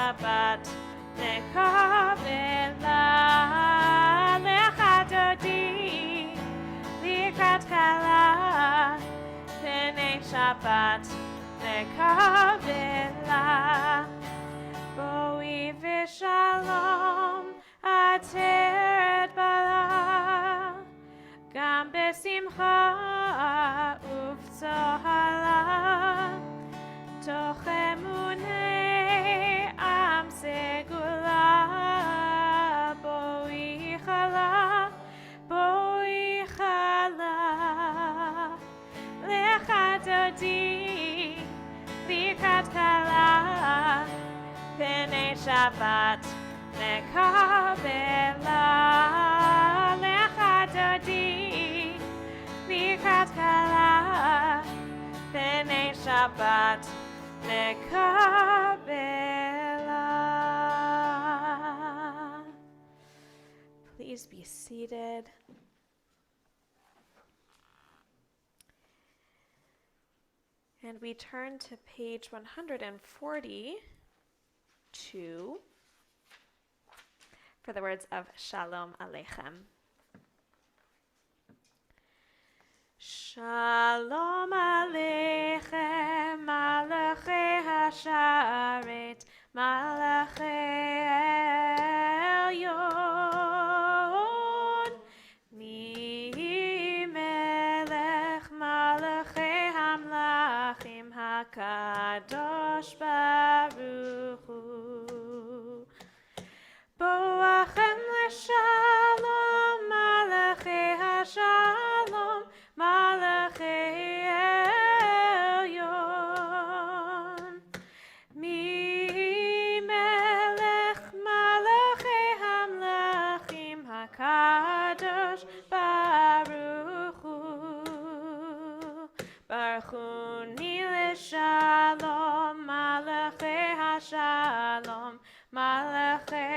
Shabbat nekabela lecha dodi likrat kala pnei Shabbat nekabela boi v'shalom ateret bala gam besimcha uv'tzohala toch emunei am segula boi chala lecha dodi likrat kala pnei Shabbat nekabela lecha dodi likrat kala pnei Shabbat nekabela. Please be seated. And we turn to page 142 for the words of Shalom Aleichem. Shalom Aleichem, Malachei Hasharet, Malachei Elyon, Mi Melech Malachei Hamlachim HaKadosh Baruch Hu. Boachem l'shalom, Malachei Hashalom, Malachei Elyon. Mi Melech Malachei Hamlachim HaKadosh Baruch Hu. Baruchuni l'shalom, Malachei Hashalom, Malachei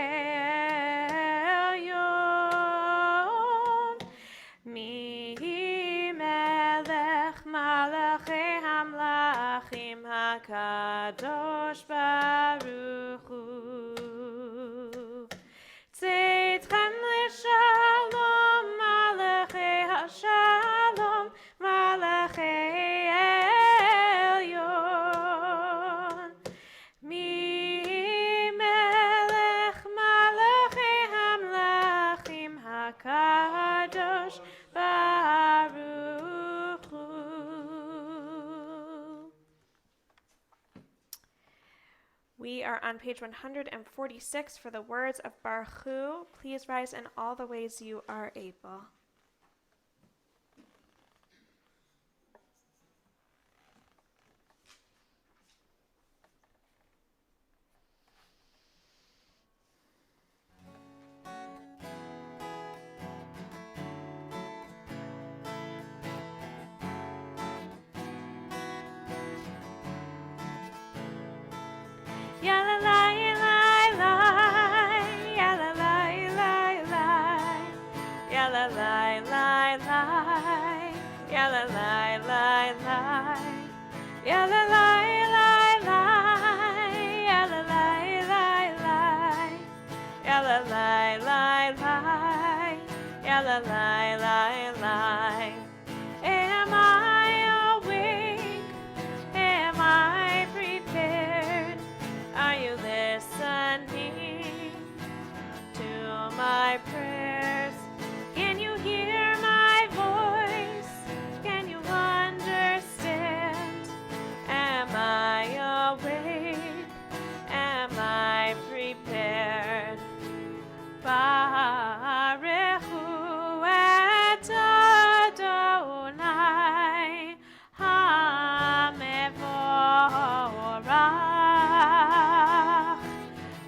Elyon. Mi Melech Malachei Hamlachim HaKadosh Baruch Hu. Tzedchem l'shalom, Malachei Hashalom, Malachei Elyon. Mi Melech Malachei Hamlachim HaKadosh Baruch Hu. We are on page 146 for the words of Baruch Hu. Please rise in all the ways you are able. Am I awake? Am I prepared? Are you listening to my prayers? Can you hear my voice? Can you understand? Am I awake? Am I prepared? Baruch Hu et Adonai HaMevorach.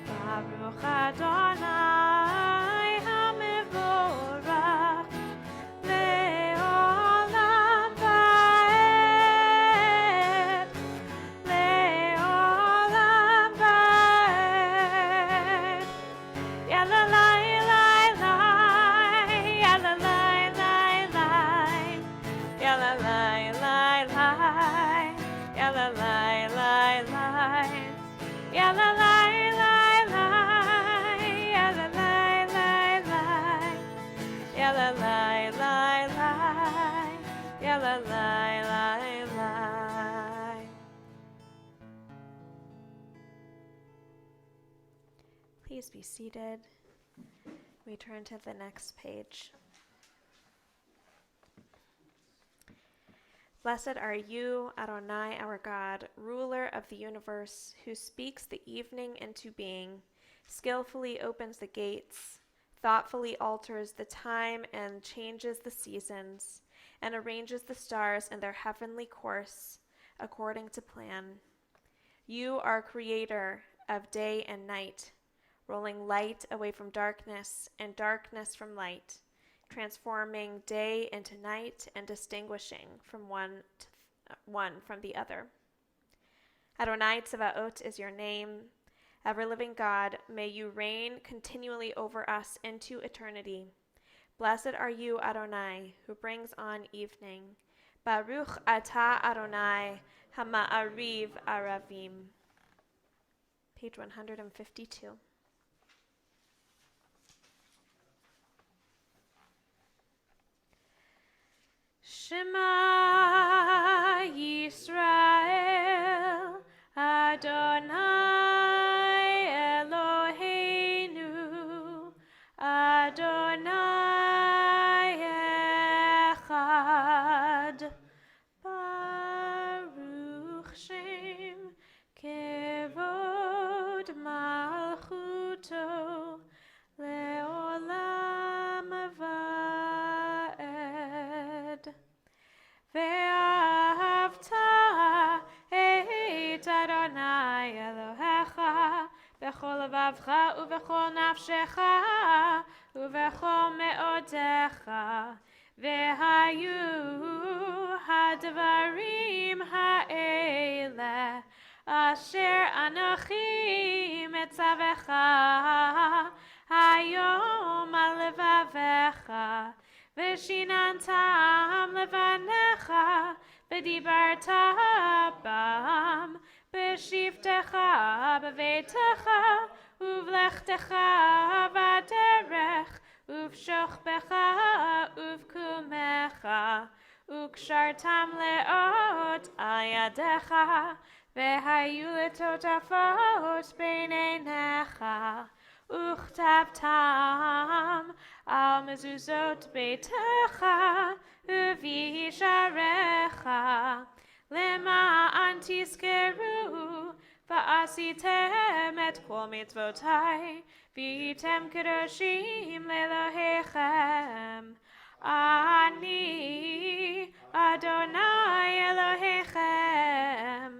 Baruch Adonai HaMevorach le'olam va'ed, le'olam va'ed. Yalalai lai lai, yalalai lai lai, yalalai lai lai, yalalai lai lai, yalalai lai. Please be seated. We turn to the next page. Blessed are you, Adonai, our God, ruler of the universe, who speaks the evening into being, skillfully opens the gates, thoughtfully alters the time and changes the seasons, and arranges the stars in their heavenly course according to plan. You are creator of day and night, rolling light away from darkness and darkness from light, transforming day into night and distinguishing from one from the other. Adonai Tzevaot is your name. Ever-living God, may you reign continually over us into eternity. Blessed are you, Adonai, who brings on evening. Baruch atah Adonai, hama'ariv aravim. Page 152. Shema Yisrael, Adonai Eloheinu, Adonai Echad. Baruch Shem Kevod Malchuto Leolam Vaed. Ve'ahavta et Adonai Elohecha bechol levavcha uvechol nafshecha uvechol me'odecha ve'hayu hadvarim ha'ele asher anochi metzavecha hayom al levavecha Veshinantam levanecha, v'dibarta bam, b'shivtecha b'veitecha, uvlechtecha v'derech, uvshochbecha uvkumecha, ukshartam leot al yadecha, v'hayu letotafot b'neinecha, Uchtavtam al mezuzot beitecha uvisharecha lema'an tizkeru va'asitem et kol mitzvotai v'yitem kedoshim le'Elohechem Ani Adonai Elohechem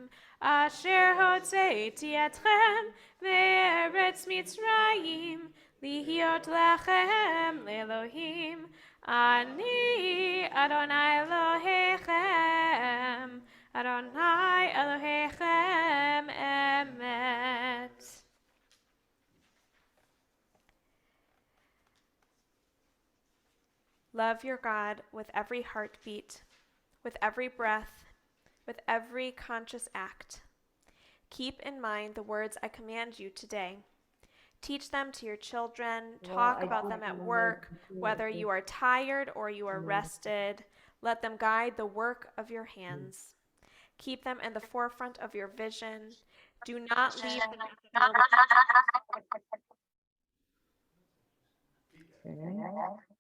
Asher hotzeiti etchem ve'eretz Mitzrayim lihiot lachem le'Elohim Ani Adonai Elohechem Adonai Elohechem emet. Love your God with every heartbeat, with every breath, with every conscious act. Keep in mind the words I command you today. Teach them to your children. Talk about them at work, whether you are tired or you are rested. Let them guide the work of your hands. Keep them in the forefront of your vision. Do not leave them.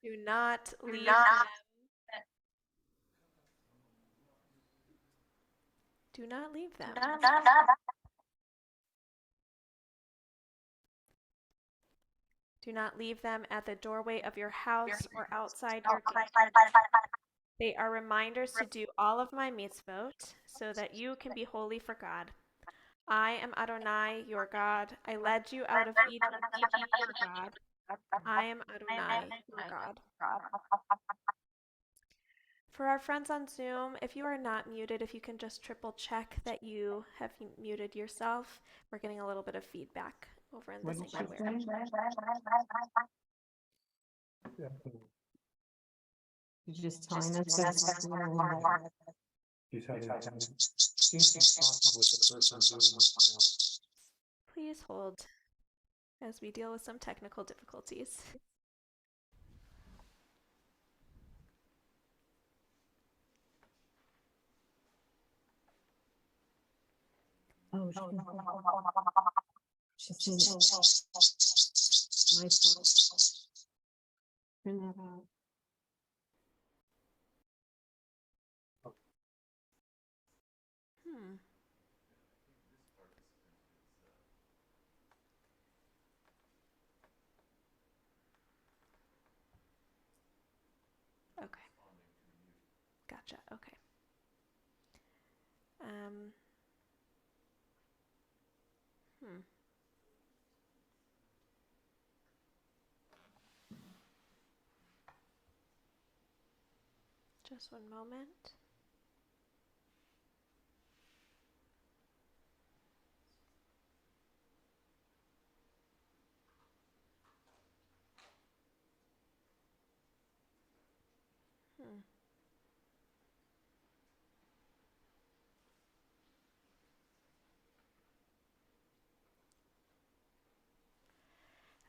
Do not leave them. Do not leave them. Do not leave them at the doorway of your house or outside your gate. They are reminders to do all of my mitzvot so that you can be holy for God. I am Adonai, your God. I led you out of Egypt to be your God. I am Adonai, your God. For our friends on Zoom, if you are not muted, if you can just triple check that you have muted yourself. We're getting a little bit of feedback over in the sanctuary. You just telling us that's He's having seems impossible with the person doing this. Please hold as we deal with some technical difficulties. Oh, She's saying, my fault. Turn that out. Hmm. Okay. Gotcha. Okay. Hmm. Just one moment. Hmm.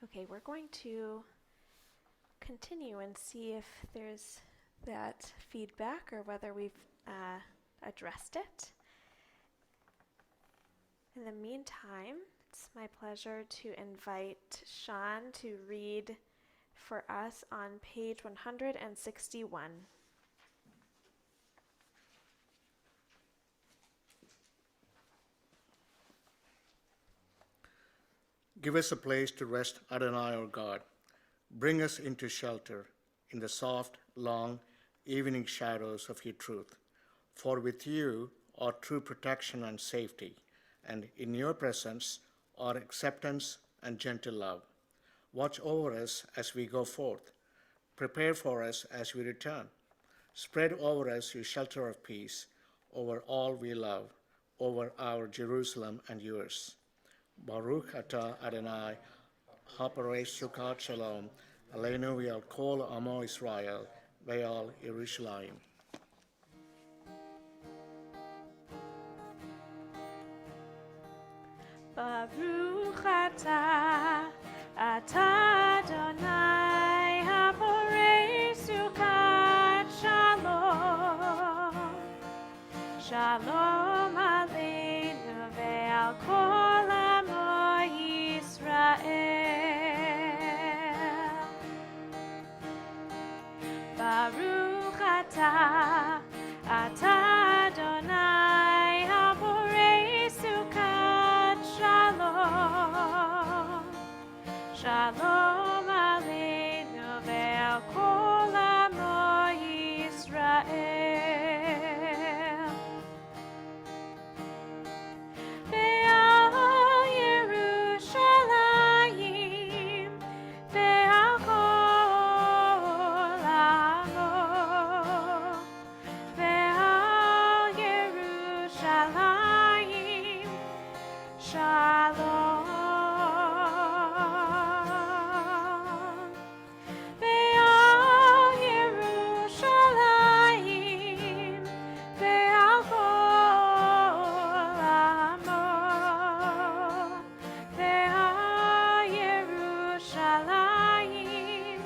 Okay, we're going to continue and see if there's that feedback or whether we've addressed it. In the meantime, it's my pleasure to invite Sean to read for us on page 161. Give us a place to rest, Adonai, our God. Bring us into shelter in the soft, long evening shadows of your truth. For with you are true protection and safety, and in your presence are acceptance and gentle love. Watch over us as we go forth. Prepare for us as we return. Spread over us your shelter of peace, over all we love, over our Jerusalem and yours. Baruch atah Adonai, haparei sukkot shalom, aleinu v'al kol amo Israel, ve'al Yerushalayim. Baruch atah Adonai haporei sukkot shalom. Shalom aleinu ve'al kol amo Yisrael. Baruch atah Adonai haporei sukkot shalom. Shalom aleinu ve'al kol amo Yisrael. Ve'al Yerushalayim ve'al kol amo. Ve'al Yerushalayim shalom. Ve'al Yerushalayim ve'al kol amo. Ve'al Yerushalayim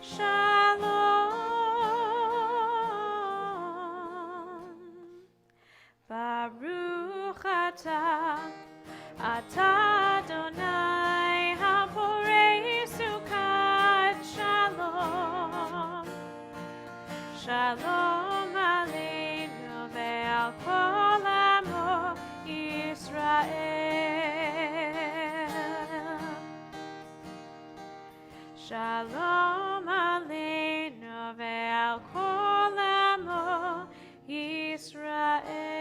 shalom. Baruch atah Adonai haporei sukkot shalom. Shalom aleinu ve'al kol amo Yisrael. Shalom aleinu ve'al kol amo Yisrael.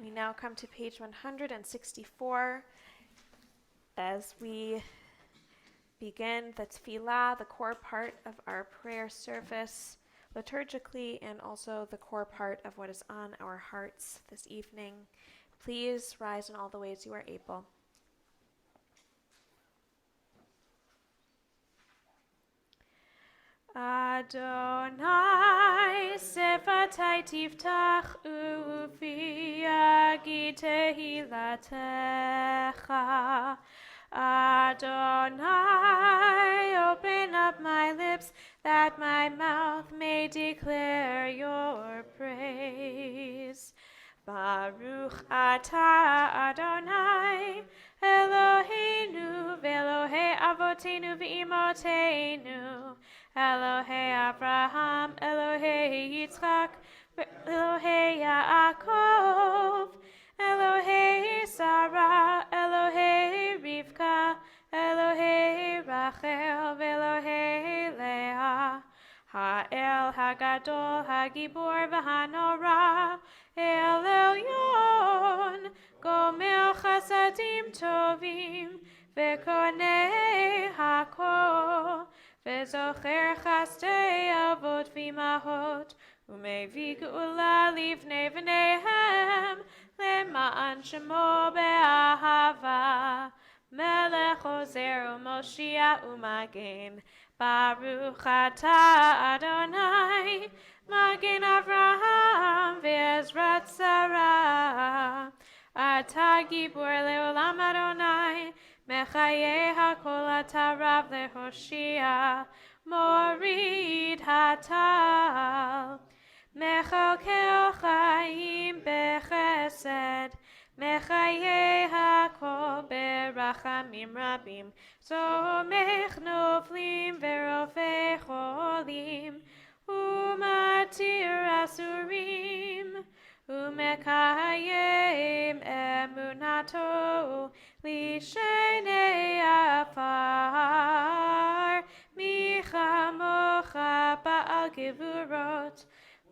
We now come to page 164 as we begin the tefillah, the core part of our prayer service liturgically, and also the core part of what is on our hearts this evening. Please rise in all the ways you are able. Adonai sefatai tiftach ufi yagid tehilatecha. Adonai, open up my lips, that my mouth may declare your praise. Baruch atah Adonai, Eloheinu v'Elohei avotenu v'imotenu, Elohei Abraham, Elohei Yitzchak, Elohei Yaakov, Elohei Sarah, Elohei Rivka, Elohei Rachel, Elohei Leah, Ha'el Hagadol, Hagibor v'Hanora, El Elyon, Gomel Chasadim Tovim, V'konei Hakol, V'zocher Chastei Avot v'Imahot, U'mevii Geula Livnei v'neihem, Le'ma'an Shemo be'ahava, Melech Ozer u'Moshiach u'Magen, Baruch atah Adonai, Magen Avraham ve'Ezrat Sarah. Atah Gibor le'olam Adonai, Mechayeh hakol atah Rav le'Hoshia, Morid hatal. Mechalkel chaim bechesed, Mechayeh hakol berachamim rabim, Somech noflim ve'rofei cholim, Umatir asurim, Umekayim emunato, Lishenei afar, Michamocha ba'al gevurot,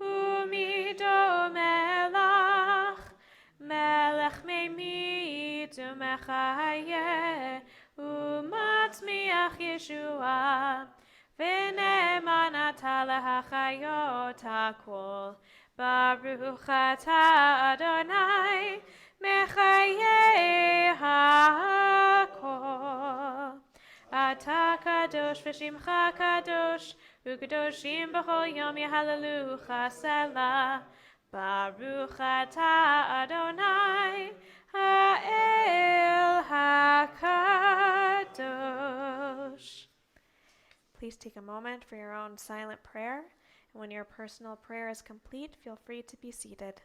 Umido melach, Melech meimit umechayeh, Umatzmiach Yeshua, V'ne'eman atah lehachayot hakol, Baruch atah Adonai, Mechayeh hakol. Atah kadosh v'shimcha kadosh, U'kadoshim b'chol yom yehallelujah selah. Baruch atah Adonai, Ha'el HaKadosh. Please take a moment for your own silent prayer, and when your personal prayer is complete, feel free to be seated.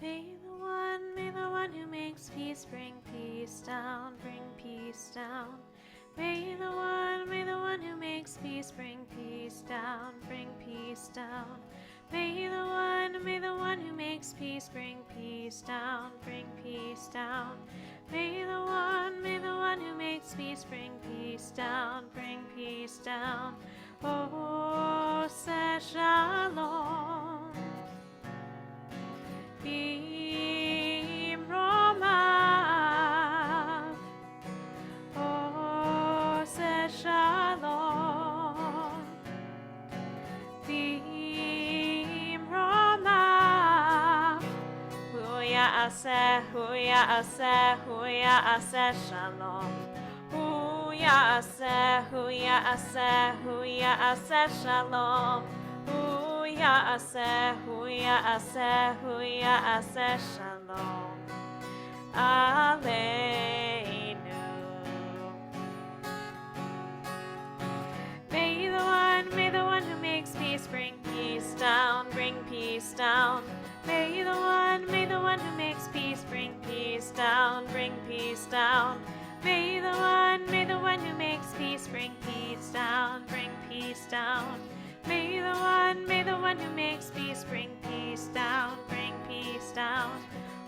May the one who makes peace bring peace down, bring peace down. May the one who makes peace bring peace down, bring peace down. May the one one who makes peace bring peace down, bring peace down. May the one who makes peace bring peace down, bring peace down. Oh, say shalom. Bimromav. Oh, say shalom. Bimromav. Huya aseh shalom. Huya aseh shalom. Huya aseh shalom. Aleinu. May the one who makes peace bring peace down, bring peace down. May the one who makes peace bring peace down, bring peace down. May the one who makes peace bring peace down, bring peace down. May the one who makes peace bring peace down, bring peace down.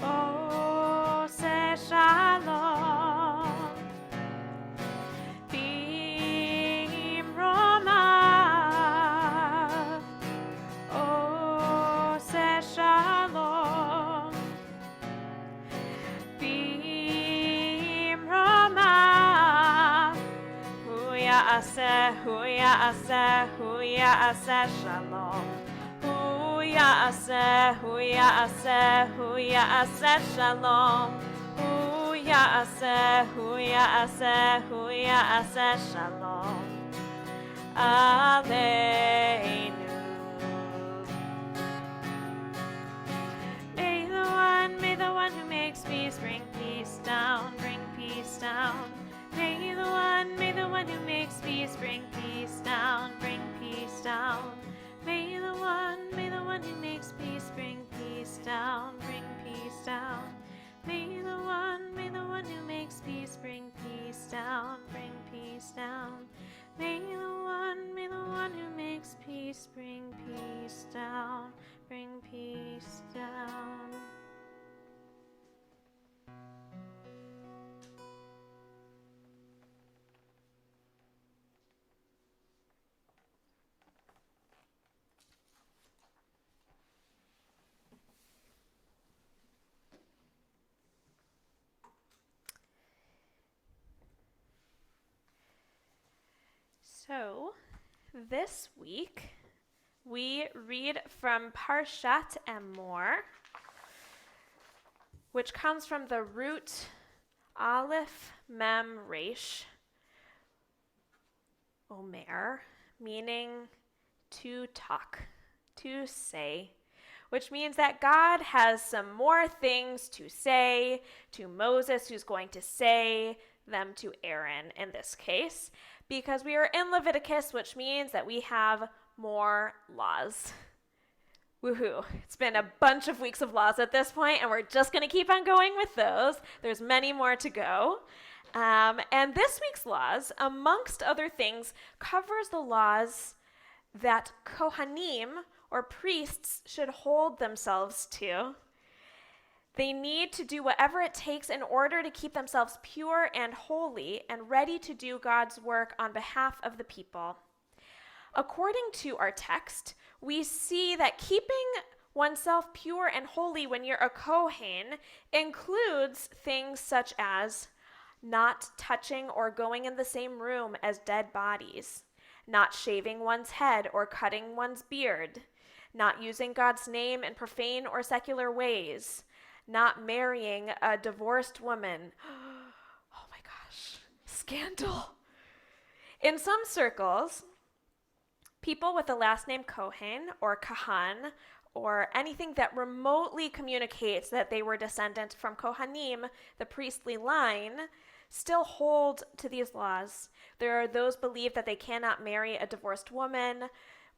Oh, say shalom. Bimromav. Oh, say shalom. Bimromav. Huya aseh shalom. Huya aseh shalom. Huya aseh shalom. Aleinu. May the one who makes peace bring peace down, bring peace down. May the one who makes peace bring peace down, bring peace down. May the one who makes peace bring peace down, bring peace down. May the one who makes peace bring peace down, bring peace down. May the one who makes peace bring peace down, bring peace down. So, this week we read from Parshat Emor, which comes from the root Aleph Mem Resh, Omer, meaning to talk, to say, which means that God has some more things to say to Moses, who's going to say them to Aaron in this case, because we are in Leviticus, which means that we have more laws. Woohoo. It's been a bunch of weeks of laws at this point, and we're just going to keep on going with those. There's many more to go. And this week's laws, amongst other things, covers the laws that Kohanim, or priests, should hold themselves to. They need to do whatever it takes in order to keep themselves pure and holy and ready to do God's work on behalf of the people. According to our text, we see that keeping oneself pure and holy when you're a Kohen includes things such as not touching or going in the same room as dead bodies, not shaving one's head or cutting one's beard, not using God's name in profane or secular ways, not marrying a divorced woman. Oh my gosh, scandal. In some circles, people with the last name Kohen or Kahan, or anything that remotely communicates that they were descendants from Kohanim, the priestly line, still hold to these laws. There are those believe that they cannot marry a divorced woman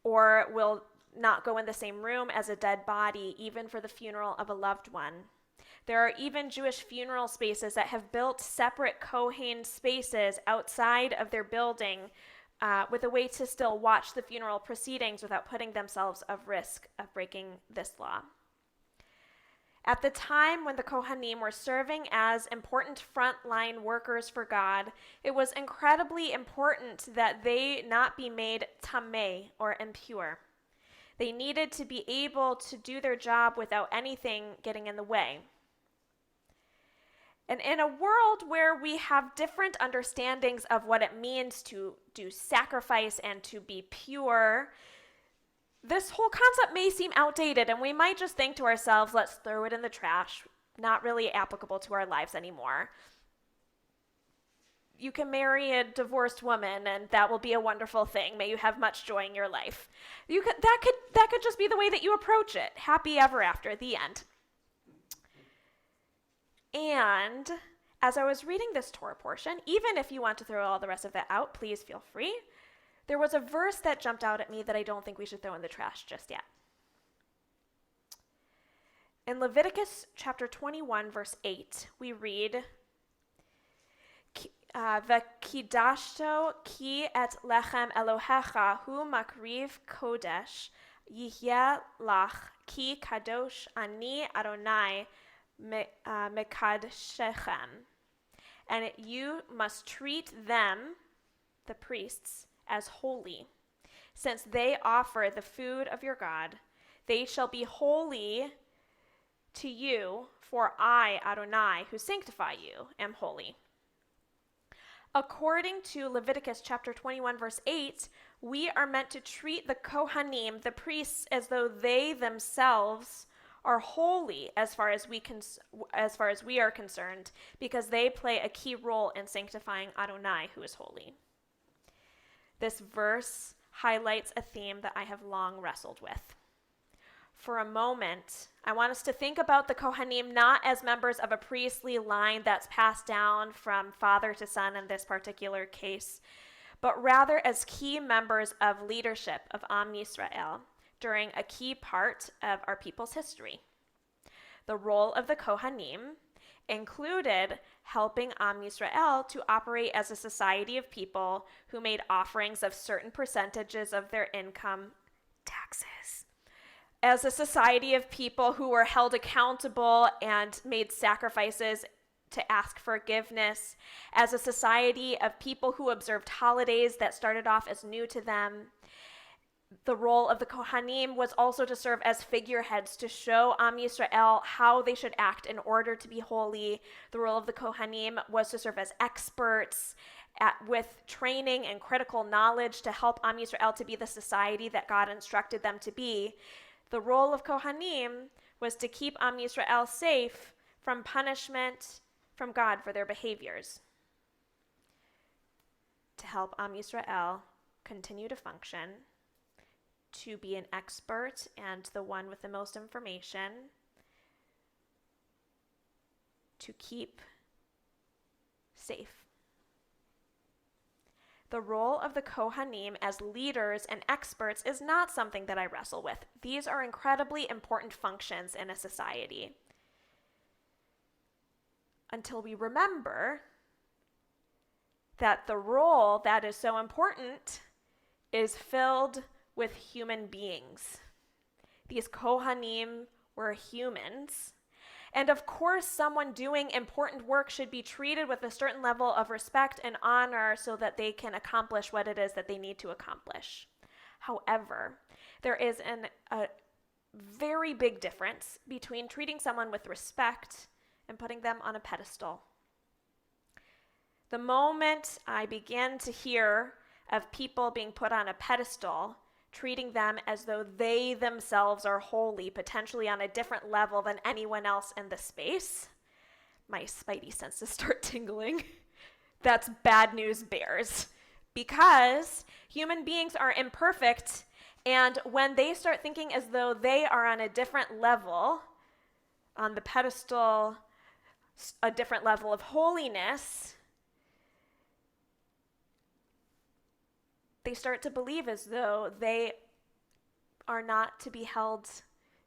or will not go in the same room as a dead body, even for the funeral of a loved one. There are even Jewish funeral spaces that have built separate Kohen spaces outside of their building with a way to still watch the funeral proceedings without putting themselves at risk of breaking this law. At the time when the Kohanim were serving as important frontline workers for God, it was incredibly important that they not be made tameh, or impure. They needed to be able to do their job without anything getting in the way. And in a world where we have different understandings of what it means to do sacrifice and to be pure, this whole concept may seem outdated, and we might just think to ourselves, let's throw it in the trash, not really applicable to our lives anymore. You can marry a divorced woman, and that will be a wonderful thing. May you have much joy in your life. That could just be the way that you approach it. Happy ever after, the end. And as I was reading this Torah portion, even if you want to throw all the rest of that out, please feel free. There was a verse that jumped out at me that I don't think we should throw in the trash just yet. In Leviticus chapter 21, verse 8, we read, V'kidashto ki et lechem Elohecha hu makriv kodesh yihyeh lach ki kadosh ani Adonai mekadshechem. And you must treat them, the priests, as holy, since they offer the food of your God. They shall be holy to you, for I, Adonai, who sanctify you, am holy. According to Leviticus chapter 21, verse 8, we are meant to treat the Kohanim, the priests, as though they themselves are holy as far as we are concerned, because they play a key role in sanctifying Adonai, who is holy. This verse highlights a theme that I have long wrestled with. For a moment, I want us to think about the Kohanim not as members of a priestly line that's passed down from father to son in this particular case, but rather as key members of leadership of Am Yisrael during a key part of our people's history. The role of the Kohanim included helping Am Yisrael to operate as a society of people who made offerings of certain percentages of their income, taxes, as a society of people who were held accountable and made sacrifices to ask forgiveness, as a society of people who observed holidays that started off as new to them. The role of the Kohanim was also to serve as figureheads to show Am Yisrael how they should act in order to be holy. The role of the Kohanim was to serve as experts with training and critical knowledge to help Am Yisrael to be the society that God instructed them to be. The role of Kohanim was to keep Am Yisrael safe from punishment from God for their behaviors, to help Am Yisrael continue to function, to be an expert and the one with the most information, to keep safe. The role of the Kohanim as leaders and experts is not something that I wrestle with. These are incredibly important functions in a society. Until we remember that the role that is so important is filled with human beings. These Kohanim were humans. And of course, someone doing important work should be treated with a certain level of respect and honor so that they can accomplish what it is that they need to accomplish. However, there is a very big difference between treating someone with respect and putting them on a pedestal. The moment I begin to hear of people being put on a pedestal, treating them as though they themselves are holy, potentially on a different level than anyone else in the space, my spidey senses start tingling. That's bad news bears, because human beings are imperfect, and when they start thinking as though they are on a different level, on the pedestal, a different level of holiness, they start to believe as though they are not to be held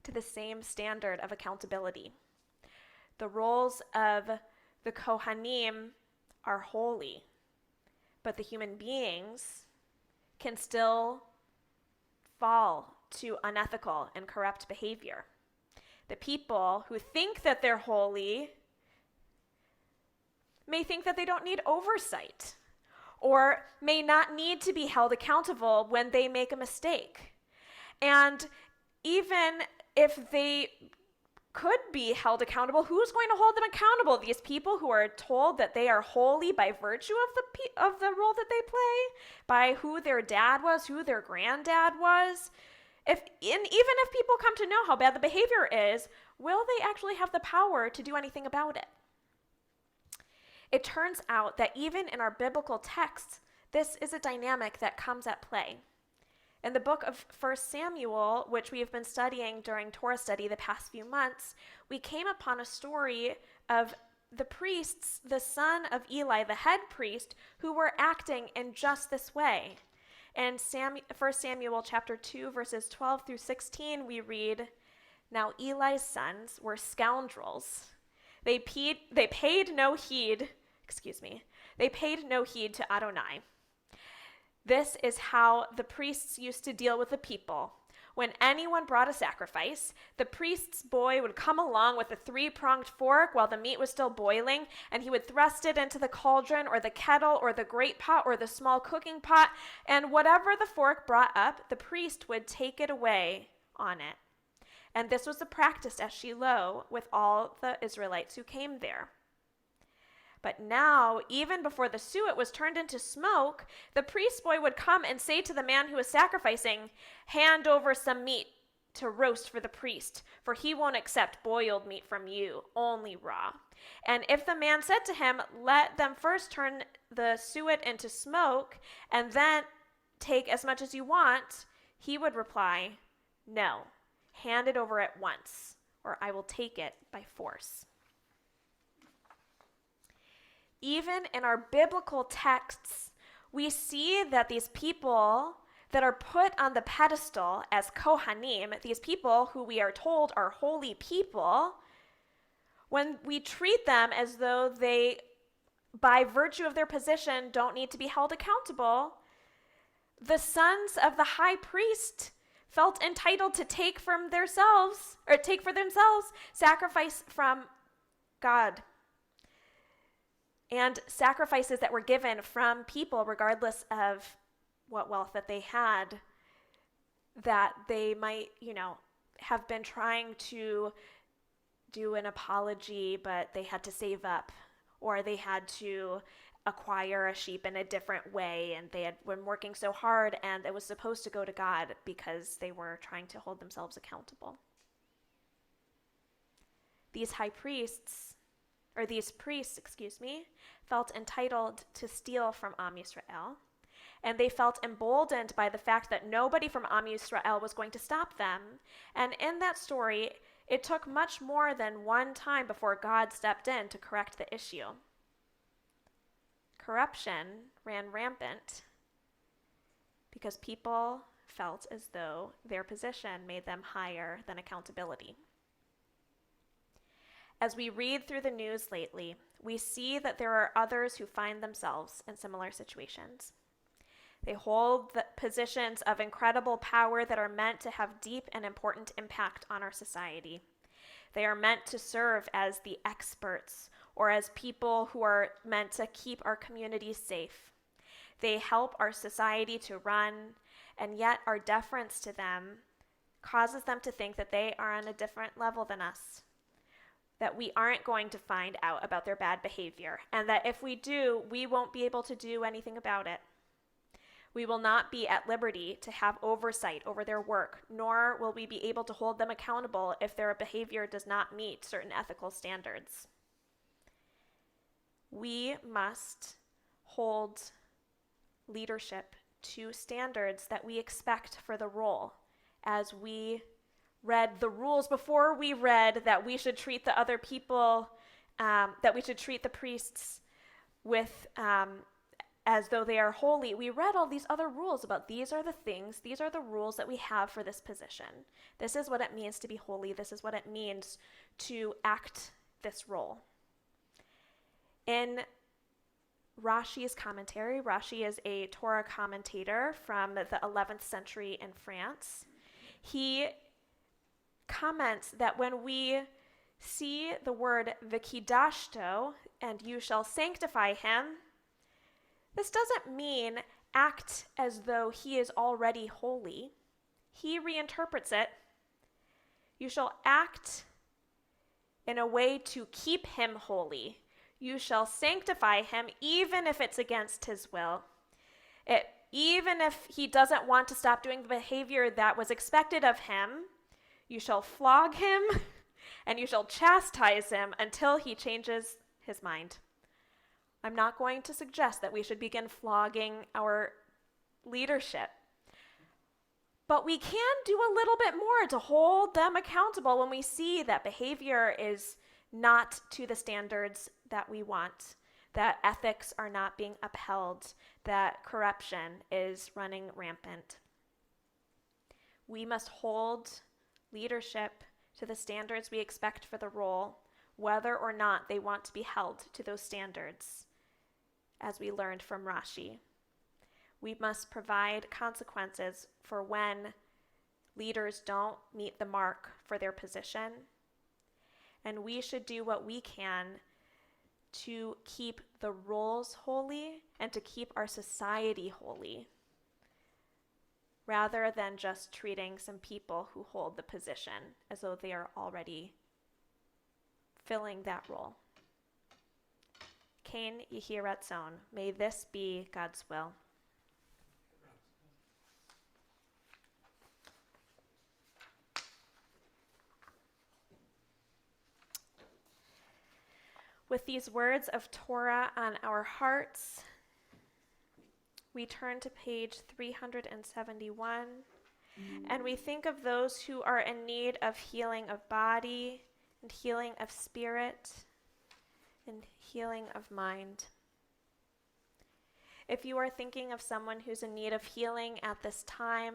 to the same standard of accountability. The roles of the Kohanim are holy, but the human beings can still fall to unethical and corrupt behavior. The people who think that they're holy may think that they don't need oversight or may not need to be held accountable when they make a mistake. And even if they could be held accountable, who's going to hold them accountable? These people who are told that they are holy by virtue of the role that they play, by who their dad was, who their granddad was. Even if people come to know how bad the behavior is, will they actually have the power to do anything about it? It turns out that even in our biblical texts, this is a dynamic that comes at play. In the book of 1 Samuel, which we have been studying during Torah study the past few months, we came upon a story of the priests, the son of Eli, the head priest, who were acting in just this way. In 1 Samuel chapter 2, verses 12 through 16, we read, "Now Eli's sons were scoundrels. They paid no heed to Adonai. This is how the priests used to deal with the people. When anyone brought a sacrifice, the priest's boy would come along with a 3-pronged fork while the meat was still boiling, and he would thrust it into the cauldron or the kettle or the great pot or the small cooking pot, and whatever the fork brought up, the priest would take it away on it. And this was the practice at Shiloh with all the Israelites who came there. But now, even before the suet was turned into smoke, the priest's boy would come and say to the man who was sacrificing, 'Hand over some meat to roast for the priest, for he won't accept boiled meat from you, only raw.' And if the man said to him, 'Let them first turn the suet into smoke, and then take as much as you want,' he would reply, 'No, hand it over at once, or I will take it by force.'" Even in our biblical texts, we see that these people that are put on the pedestal as Kohanim, these people who we are told are holy people, when we treat them as though they, by virtue of their position, don't need to be held accountable, the sons of the high priest felt entitled to take for themselves sacrifice from God, and sacrifices that were given from people regardless of what wealth that they had, that they might, have been trying to do an apology, but they had to save up, or they had to acquire a sheep in a different way, and they had been working so hard, and it was supposed to go to God because they were trying to hold themselves accountable. These priests, felt entitled to steal from Am Yisrael, and they felt emboldened by the fact that nobody from Am Yisrael was going to stop them. And in that story, it took much more than one time before God stepped in to correct the issue. Corruption ran rampant because people felt as though their position made them higher than accountability. As we read through the news lately, we see that there are others who find themselves in similar situations. They hold the positions of incredible power that are meant to have deep and important impact on our society. They are meant to serve as the experts or as people who are meant to keep our communities safe. They help our society to run, and yet our deference to them causes them to think that they are on a different level than us, that we aren't going to find out about their bad behavior, and that if we do, we won't be able to do anything about it. We will not be at liberty to have oversight over their work, nor will we be able to hold them accountable if their behavior does not meet certain ethical standards. We must hold leadership to standards that we expect for the role, as we read the rules before we read that we should treat the other people, that we should treat the priests with as though they are holy. We read all these other rules about these are the rules that we have for this position. This is what it means to be holy. This is what it means to act this role. In Rashi's commentary. Rashi is a Torah commentator from the 11th century in France. He comments that when we see the word vikidashto, and you shall sanctify him, this doesn't mean act as though he is already holy. He reinterprets it. You shall act in a way to keep him holy. You shall sanctify him even if it's against his will. Even if he doesn't want to stop doing the behavior that was expected of him, you shall flog him and you shall chastise him until he changes his mind. I'm not going to suggest that we should begin flogging our leadership, but we can do a little bit more to hold them accountable when we see that behavior is not to the standards that we want, that ethics are not being upheld, that corruption is running rampant. We must hold leadership to the standards we expect for the role, whether or not they want to be held to those standards, as we learned from Rashi. We must provide consequences for when leaders don't meet the mark for their position, and we should do what we can to keep the roles holy and to keep our society holy, rather than just treating some people who hold the position as though they are already filling that role. Kain Yehi Ratzon, may this be God's will. With these words of Torah on our hearts, we turn to page 371, and we think of those who are in need of healing of body and healing of spirit and healing of mind. If you are thinking of someone who's in need of healing at this time,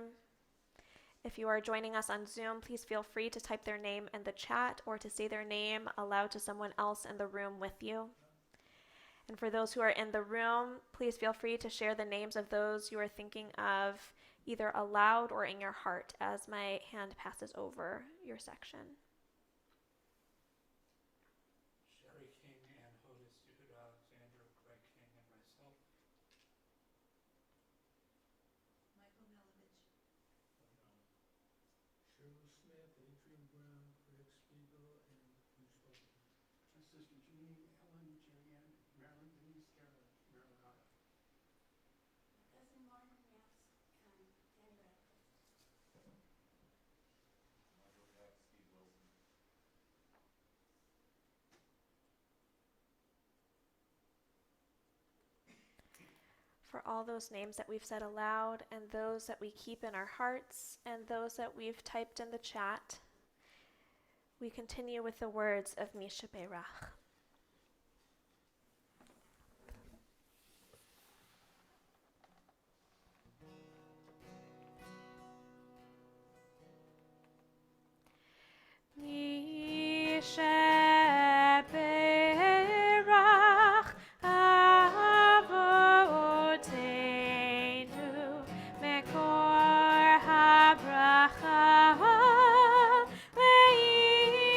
if you are joining us on Zoom, please feel free to type their name in the chat or to say their name aloud to someone else in the room with you. And for those who are in the room, please feel free to share the names of those you are thinking of either aloud or in your heart as my hand passes over your section. Sherry King, Ann Hodis, Yehuda Alexander, Greg King, and myself. Michael Milovich. Cheryl Smith, Adrian Brown, Greg Spiegel, and who's spoken? My sister Jeannie, Ellen, Jan, Marilyn Denise, Carolyn, Marilyn Otto. My cousin Martin Maps and Danny Radcliffe. Michael Beck, Steve Wilson. For all those names that we've said aloud and those that we keep in our hearts and those that we've typed in the chat, we continue with the words of Misha Beirach. Misha Beirach Avoteinu Mekor HaBracha Ve'imotenu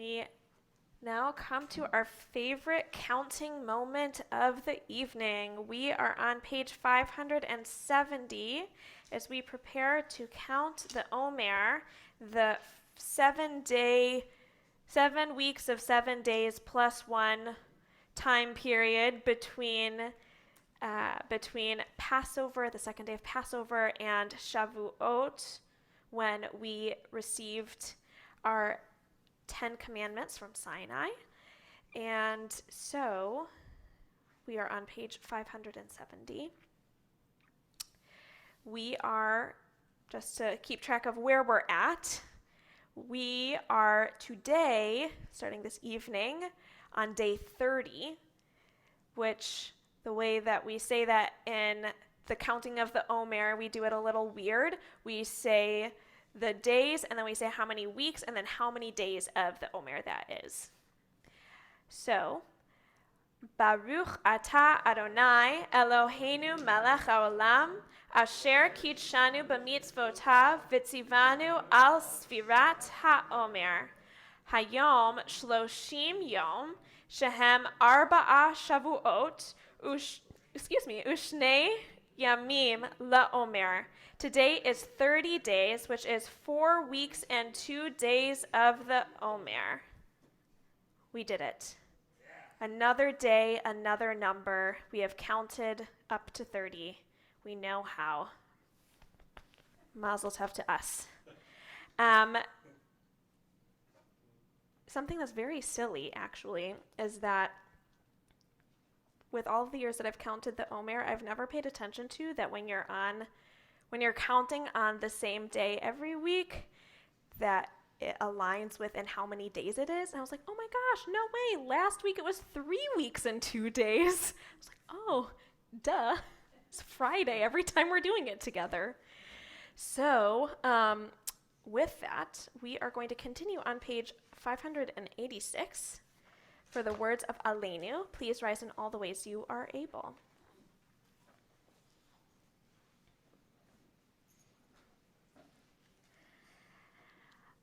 We now come to our favorite counting moment of the evening. We are on page 570 as we prepare to count the Omer, the 7 weeks of 7 days plus one time period between Passover, the second day of Passover, and Shavuot, when we received our 10 Commandments from Sinai. And so we are on page 570. We are, just to keep track of where we're at, we are today, starting this evening, on day 30, which the way that we say that in the counting of the Omer, we do it a little weird. We say the days, and then we say how many weeks, and then how many days of the Omer that is. So, Baruch atah Adonai Eloheinu melech haolam, asher kitshanu b'mitzvotav v'tzivanu al sfirat ha'omer. Hayom shloshim yom, shehem arba'a shavuot, Ushnei Yamim LaOmer. Today is 30 days, which is 4 weeks and 2 days of the Omer. We did it. Another day, another number. We have counted up to 30. We know how. Mazel tov to us. Something that's very silly, actually, is that with all of the years that I've counted the Omer, I've never paid attention to that when you're counting on the same day every week, that it aligns with and how many days it is. And I was like, oh my gosh, no way. Last week it was 3 weeks and 2 days. I was like, oh, duh. It's Friday every time we're doing it together. So with that, we are going to continue on page 586. For the words of Aleinu, please rise in all the ways you are able.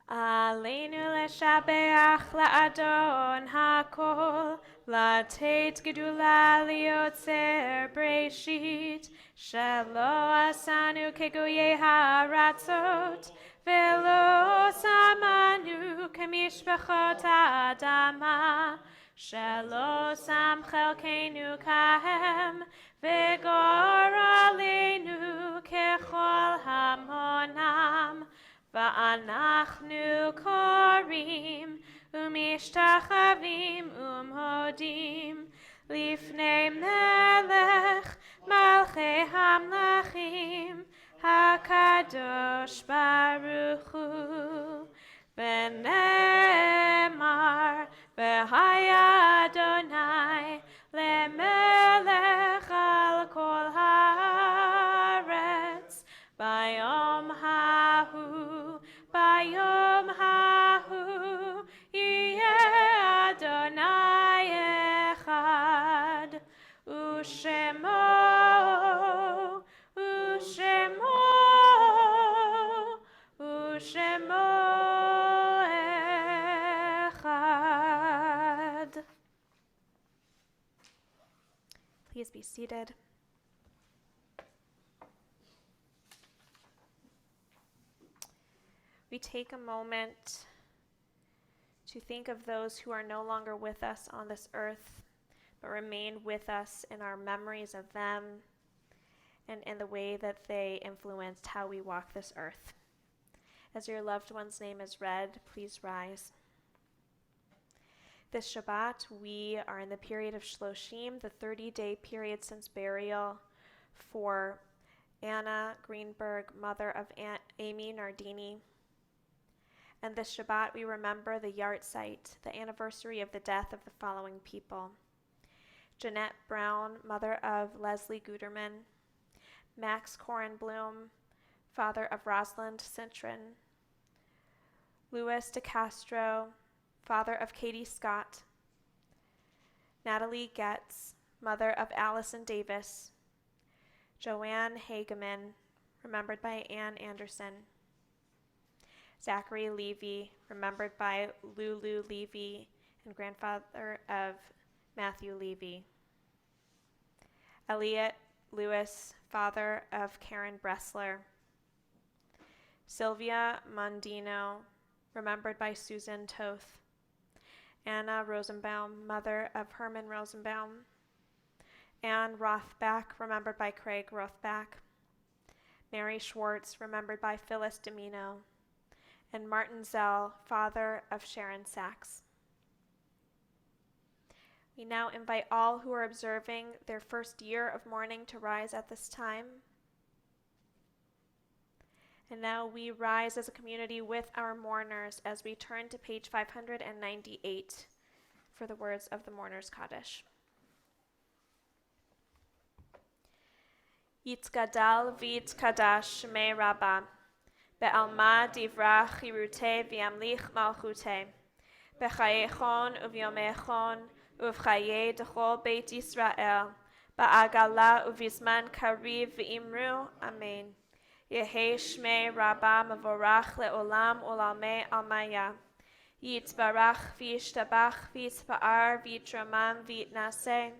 Aleinu leshabeach la'adon hakol, latet gedula liotzer breshit, shelo asanu kegoye haratzot, velo samanu kemishpachot adama, shelo sam chelkeinu kahem, vegor aleinu kechol hamonam, va'anachnu korim umishtachavim umhodim lifnei melech malchei hamlachim hakadosh baruch hu v'nemar v'haya Adonai lemelech al kol haaretz bayom hahu yeh Adonai echad ushemo echad. Please be seated. We take a moment to think of those who are no longer with us on this earth, but remain with us in our memories of them and in the way that they influenced how we walk this earth. As your loved one's name is read, please rise. This Shabbat, we are in the period of Shloshim, the 30-day period since burial for Anna Greenberg, mother of Amy Nardini. And this Shabbat, we remember the yahrzeit, the anniversary of the death of the following people: Jeanette Brown, mother of Leslie Guterman; Max Korenblum, father of Rosalind Cintron; Louis DeCastro, father of Katie Scott; Natalie Getz, mother of Allison Davis; Joanne Hageman, remembered by Ann Anderson; Zachary Levy, remembered by Lulu Levy and grandfather of Matthew Levy. Elliot Lewis, father of Karen Bressler. Sylvia Mondino, remembered by Susan Toth. Anna Rosenbaum, mother of Herman Rosenbaum. Anne Rothbach, remembered by Craig Rothbach. Mary Schwartz, remembered by Phyllis Domino. And Martin Zell, father of Sharon Sachs. We now invite all who are observing their first year of mourning to rise at this time. And now we rise as a community with our mourners as we turn to page 598 for the words of the Mourner's Kaddish. Yitzgadal v'yitzkadash shmei Rabbah, be'alma divra chirute v'yamlich malchute, b'chayechon uvyomechon uvchaye dechol beit Yisrael, ba'agala uvizman kariv v'imru, amen. Yehi shmei Rabbah mevorach le'olam ulalmei almaya. Yitzbarach v'yishtabach v'yitzpa'ar v'yitramam v'yitnaseh.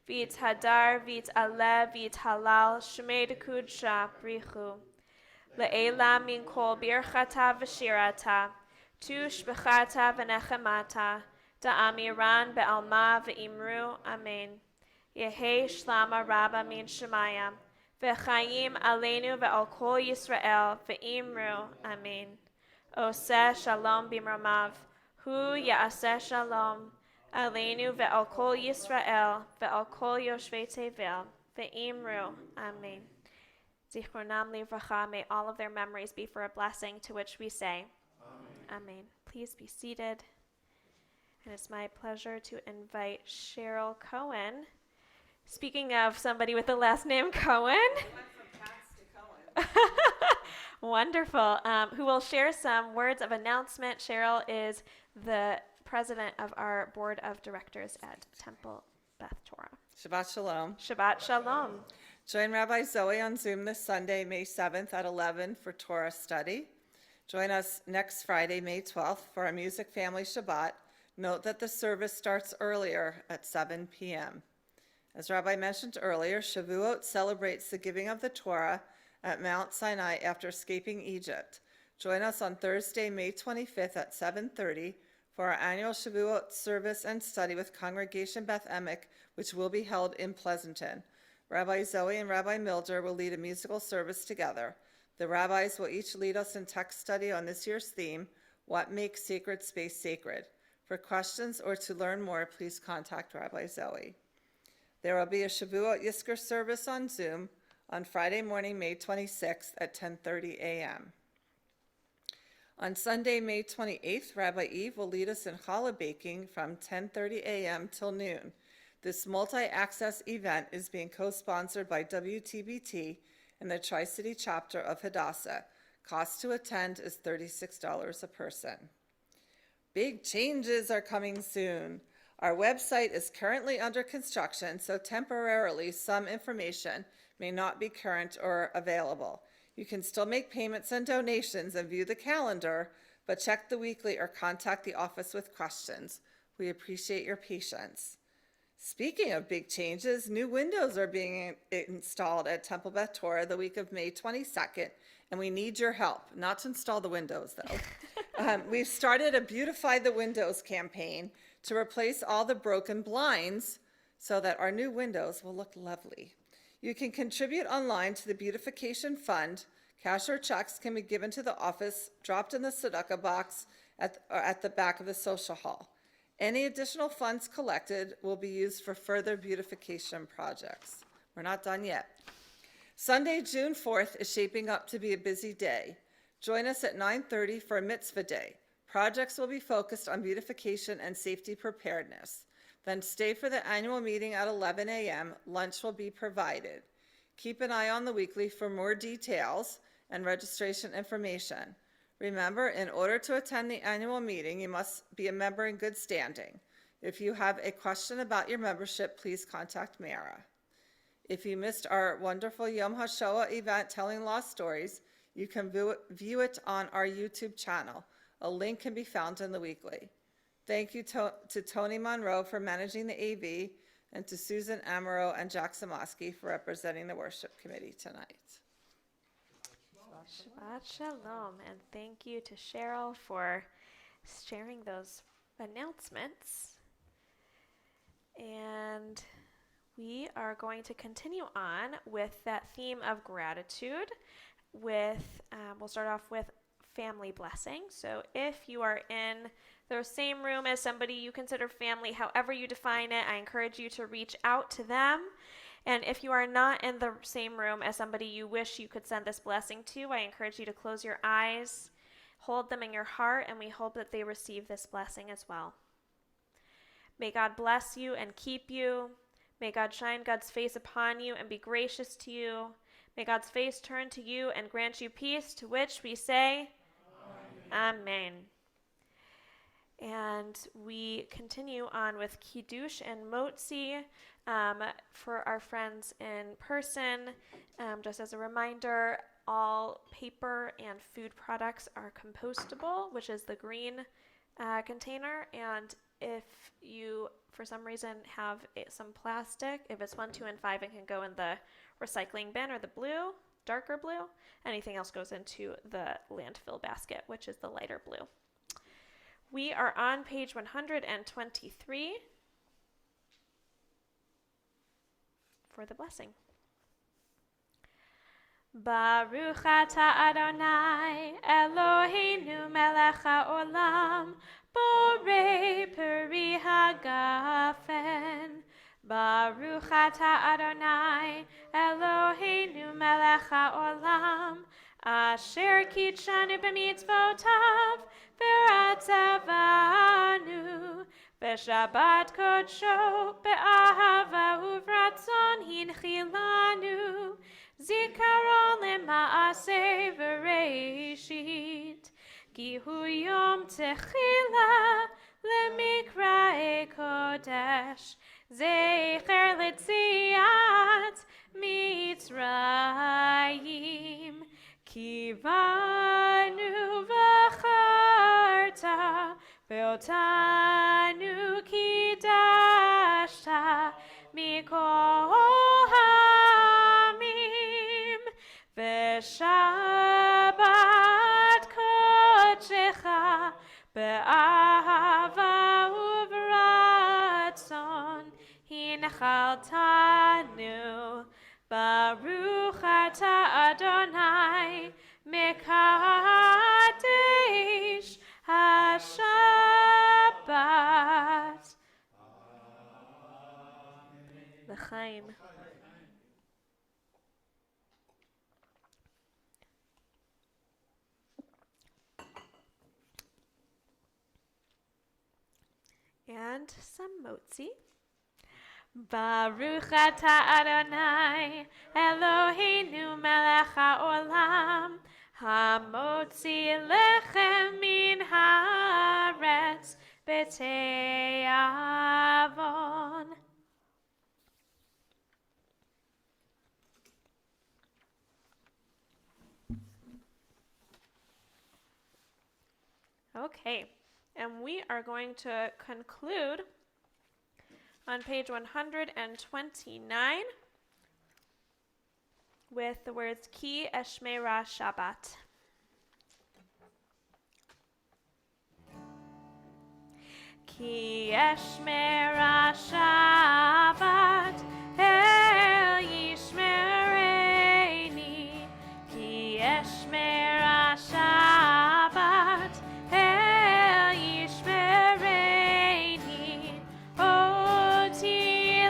V'it hadar, v'it aleh, v'it halal, shmei dekudsha, brichu. Le'ela min kol birchata v'shirata, tush b'chata v'nechemata, da'amiran be'alma v'imru, amen. Yehi shlama rabba min shemaya, v'chayim aleinu ve'al kol Yisrael, v'imru, amen. Oseh shalom b'mramav, hu ya'aseh shalom, Aleinu ve'al kol Yisrael, ve'al kol yoshvei tevel, ve'imru, amen. Zichronam livracha, may all of their memories be for a blessing, to which we say, amen. Amen. Please be seated. And it's my pleasure to invite Cheryl Cohen. Speaking of somebody with the last name Cohen. Wonderful. Who will share some words of announcement. Cheryl is the president of our board of directors at Temple Beth Torah. Shabbat Shalom. Shabbat Shalom. Join Rabbi Zoe on Zoom this Sunday, May 7th at 11 for Torah study. Join us next Friday, May 12th for our Music Family Shabbat. Note that the service starts earlier at 7 p.m. As Rabbi mentioned earlier, Shavuot celebrates the giving of the Torah at Mount Sinai after escaping Egypt. Join us on Thursday, May 25th at 7:30 for our annual Shavuot service and study with Congregation Beth Emek, which will be held in Pleasanton. Rabbi Zoe and Rabbi Milder will lead a musical service together. The rabbis will each lead us in text study on this year's theme, What Makes Sacred Space Sacred? For questions or to learn more, please contact Rabbi Zoe. There will be a Shavuot Yizkor service on Zoom on Friday morning, May 26th at 10:30 a.m. On Sunday, May 28th, Rabbi Eve will lead us in challah baking from 10:30 a.m. till noon. This multi-access event is being co-sponsored by WTBT and the Tri-City chapter of Hadassah. Cost to attend is $36 a person. Big changes are coming soon. Our website is currently under construction, so temporarily some information may not be current or available. You can still make payments and donations and view the calendar, but check the weekly or contact the office with questions. We appreciate your patience. Speaking of big changes, new windows are being installed at Temple Beth Torah the week of May 22nd, and we need your help. Not to install the windows, though. We've started a Beautify the Windows campaign to replace all the broken blinds so that our new windows will look lovely. You can contribute online to the Beautification Fund. Cash or checks can be given to the office, dropped in the tzedakah box at the back of the social hall. Any additional funds collected will be used for further beautification projects. We're not done yet. Sunday, June 4th is shaping up to be a busy day. Join us at 9:30 for a mitzvah day. Projects will be focused on beautification and safety preparedness. Then stay for the annual meeting at 11 a.m. Lunch will be provided. Keep an eye on the weekly for more details and registration information. Remember, in order to attend the annual meeting, you must be a member in good standing. If you have a question about your membership, please contact Mara. If you missed our wonderful Yom HaShoah event telling lost stories, You can view it on our YouTube channel. A link can be found in the weekly. Thank you to Tony Monroe for managing the AV, and to Susan Amaro and Jack Samoski for representing the worship committee tonight. Shabbat Shalom, and thank you to Cheryl for sharing those announcements. And we are going to continue on with that theme of gratitude. We'll start off with family blessing. So if you are in the same room as somebody you consider family, however you define it, I encourage you to reach out to them. And if you are not in the same room as somebody you wish you could send this blessing to, I encourage you to close your eyes, hold them in your heart, and we hope that they receive this blessing as well. May God bless you and keep you. May God shine God's face upon you and be gracious to you. May God's face turn to you and grant you peace, to which we say, Amen. Amen. And we continue on with Kiddush and Motzi for our friends in person. Just as a reminder, all paper and food products are compostable, which is the green container. And if you, for some reason, have some plastic, if it's 1, 2, and 5, it can go in the recycling bin or the blue, darker blue. Anything else goes into the landfill basket, which is the lighter blue. We are on page 123 for the blessing. Baruch atah Adonai Eloheinu melech haolam borei peri hagafen. Baruch atah Adonai Eloheinu melech haolam asher kitshanu b'mitzvotav v'ratzavanu v'shabbat kodsho be'ahava uvratzon hinchilanu zikaron lema'aseh v'reishit ki hu yom techila lemikra'e kodesh zecher letziat mitzrayim kivanu v'charta ve'otanu kidashta mikol hamim v'shabbat kodshecha be'ahava uvratzon hinchaltanu. Baruch atah Adonai mekadesh haShabbat. L'chaim. And some motzi. Baruch atah Adonai Eloheinu melech haolam hamotzi lechem min haaretz b'te'avon. Okay, and we are going to conclude on page 129 with the words Ki Eshmera Shabbat. Ki Eshmera Shabbat El Yishmereni. Ki Eshmera Shabbat El Yishmereni. Oti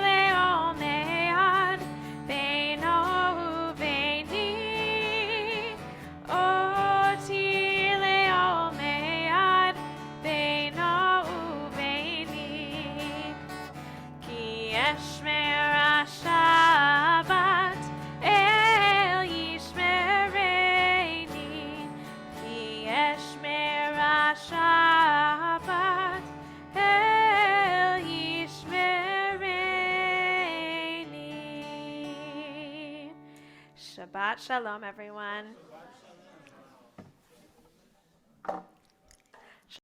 le'omead beino uveini. Oti le'omead beino uveini. Ki eshmera Shabbat el yishmereni. Ki eshmera Shabbat el yishmereni. Shabbat Shalom, everyone.